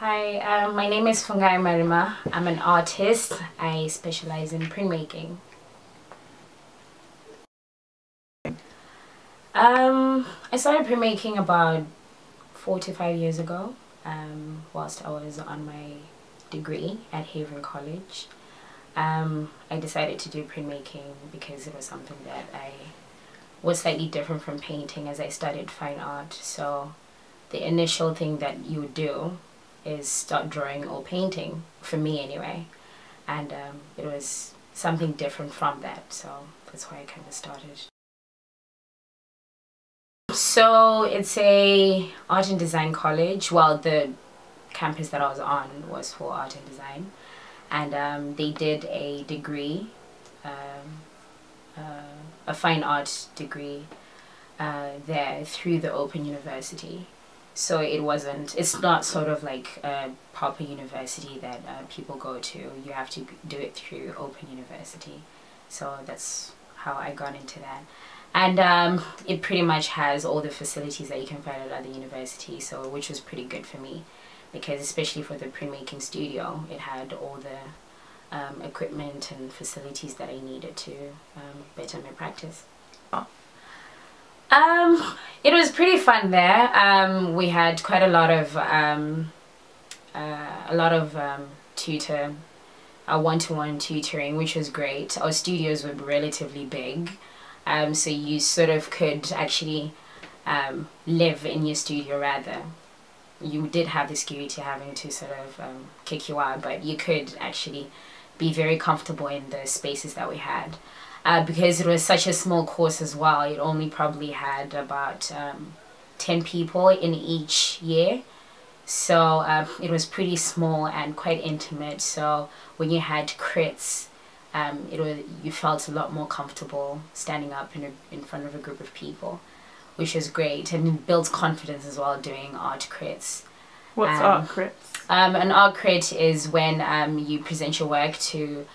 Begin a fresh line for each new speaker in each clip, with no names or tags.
Hi, my name is Fungai Maramia. I'm an artist. I specialize in printmaking. I started printmaking about 4 to 5 years ago, whilst I was on my degree at Havering College. I decided to do printmaking because it was something that I was slightly different from painting, as I studied fine art. So the initial thing that you would do is start drawing or painting, for me anyway, and it was something different from that, so that's why I kind of started. So it's a art and design college. Well, the campus that I was on was for art and design, and they did a degree, a fine art degree there through the Open University. So it's not sort of like a proper university that people go to. You have to do it through Open University. So that's how I got into that. And it pretty much has all the facilities that you can find at other universities, so which was pretty good for me, because especially for the printmaking studio, it had all the equipment and facilities that I needed to better my practice. It was pretty fun there. We had quite a lot of one-to-one tutoring, which was great. Our studios were relatively big, so you sort of could actually live in your studio rather. You did have the security having to sort of kick you out, but you could actually be very comfortable in the spaces that we had. Because it was such a small course as well, it only probably had about 10 people in each year. So it was pretty small and quite intimate, so when you had crits, you felt a lot more comfortable standing up in front of a group of people, which was great, and it builds confidence as well doing art crits.
What's art crits?
An art crit is when you present your work to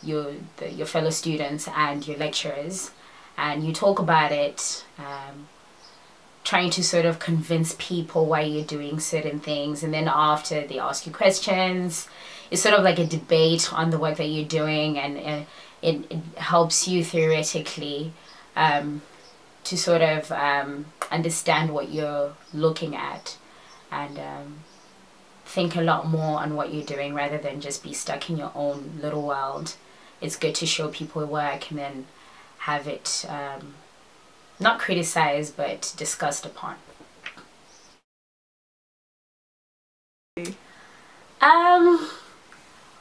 your fellow students and your lecturers, and you talk about it, trying to sort of convince people why you're doing certain things, and then after they ask you questions. It's sort of like a debate on the work that you're doing, and it helps you theoretically to sort of understand what you're looking at, and think a lot more on what you're doing rather than just be stuck in your own little world. It's good to show people work and then have it not criticized but discussed upon.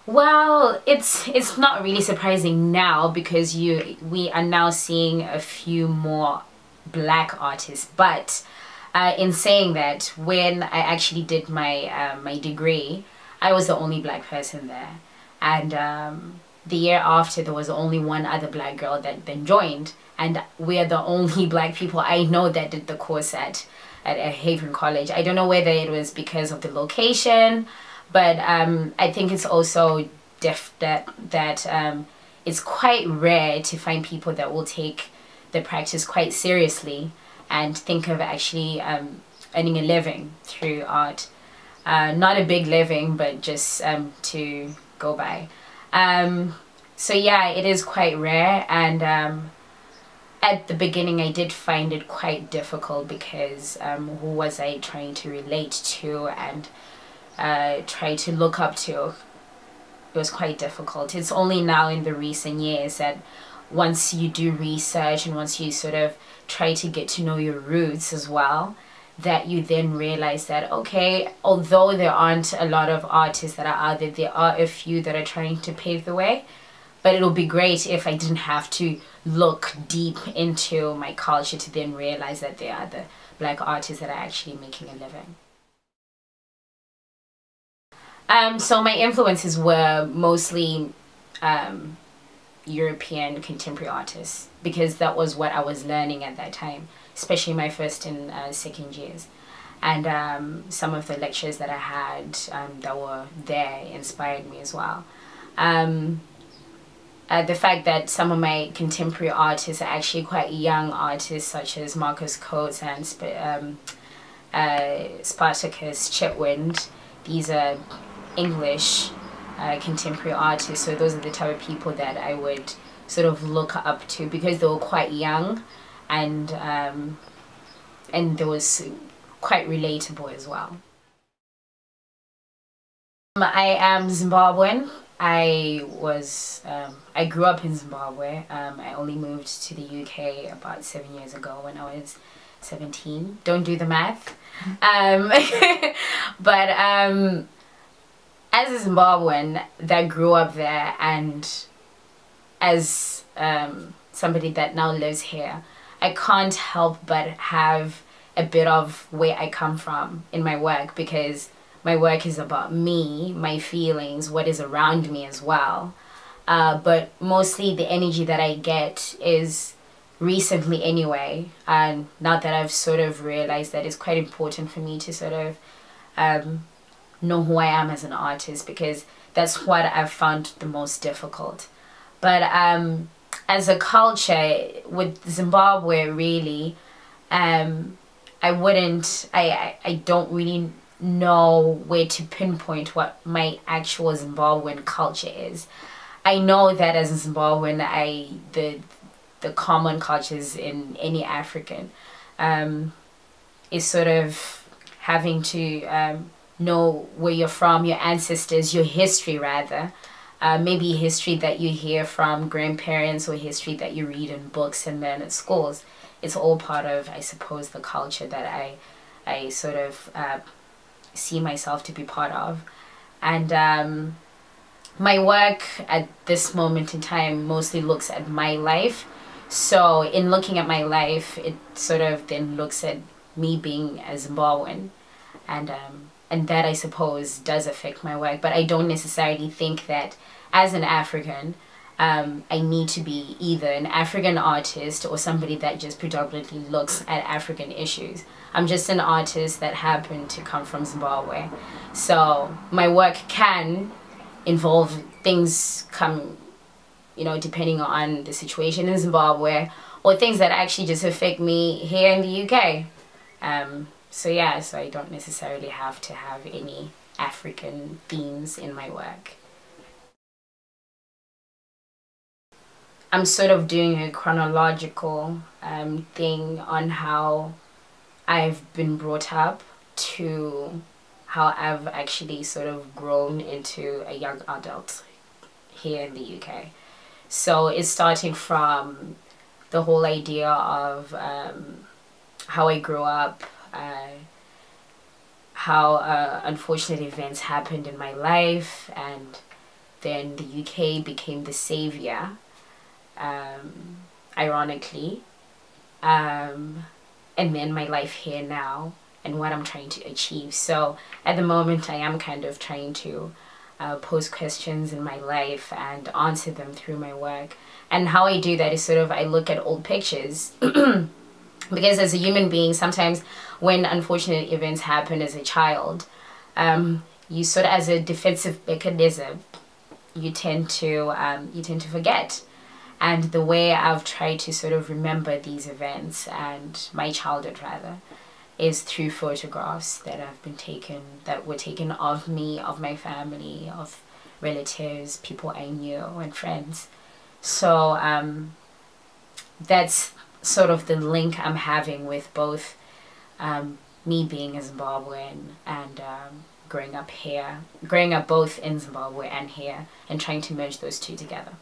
Well, it's not really surprising now, because we are now seeing a few more black artists, but in saying that, when I actually did my my degree, I was the only black person there, and the year after there was only one other black girl that then joined, and we're the only black people I know that did the course at Havering College. I don't know whether it was because of the location, but I think it's also that it's quite rare to find people that will take the practice quite seriously and think of actually earning a living through art. Not a big living, but just to go by. So yeah, it is quite rare, and at the beginning I did find it quite difficult, because who was I trying to relate to and try to look up to? It was quite difficult. It's only now in the recent years that once you do research and once you sort of try to get to know your roots as well, that you then realize that, okay, although there aren't a lot of artists that are out there, there are a few that are trying to pave the way. But it'll be great if I didn't have to look deep into my culture to then realize that there are the black artists that are actually making a living. So my influences were mostly European contemporary artists, because that was what I was learning at that time, especially my first and second years. And some of the lectures that I had that were there inspired me as well. The fact that some of my contemporary artists are actually quite young artists, such as Marcus Coates and Spartacus Chetwynd, these are English contemporary artists, so those are the type of people that I would sort of look up to, because they were quite young, and they was quite relatable as well. I am Zimbabwean. I grew up in Zimbabwe. I only moved to the UK about 7 years ago when I was 17. Don't do the math. But as a Zimbabwean that grew up there, and as somebody that now lives here, I can't help but have a bit of where I come from in my work, because my work is about me, my feelings, what is around me as well. But mostly the energy that I get is recently anyway, and now that I've sort of realized that it's quite important for me to sort of know who I am as an artist, because that's what I've found the most difficult. But as a culture with Zimbabwe, really, I don't really know where to pinpoint what my actual Zimbabwean culture is. I know that as a Zimbabwean, the common cultures in any African is sort of having to know where you're from, your ancestors, your history rather. Maybe history that you hear from grandparents, or history that you read in books and then at schools. It's all part of, I suppose, the culture that I sort of see myself to be part of. And my work at this moment in time mostly looks at my life. So in looking at my life, it sort of then looks at me being a Zimbabwean, and that, I suppose, does affect my work. But I don't necessarily think that as an African I need to be either an African artist or somebody that just predominantly looks at African issues. I'm just an artist that happened to come from Zimbabwe. So my work can involve things depending on the situation in Zimbabwe, or things that actually just affect me here in the UK. So yeah, so I don't necessarily have to have any African themes in my work. I'm sort of doing a chronological thing on how I've been brought up to how I've actually sort of grown into a young adult here in the UK. So it's starting from the whole idea of how I grew up, how unfortunate events happened in my life, and then the UK became the savior, ironically, and then my life here now and what I'm trying to achieve. So at the moment I am kind of trying to pose questions in my life and answer them through my work. And how I do that is sort of I look at old pictures because as a human being, sometimes when unfortunate events happen as a child, you sort of, as a defensive mechanism, you tend to forget. And the way I've tried to sort of remember these events, and my childhood rather, is through photographs that have been taken, that were taken of me, of my family, of relatives, people I knew, and friends. So that's sort of the link I'm having with both me being a Zimbabwean and growing up both in Zimbabwe and here, and trying to merge those two together.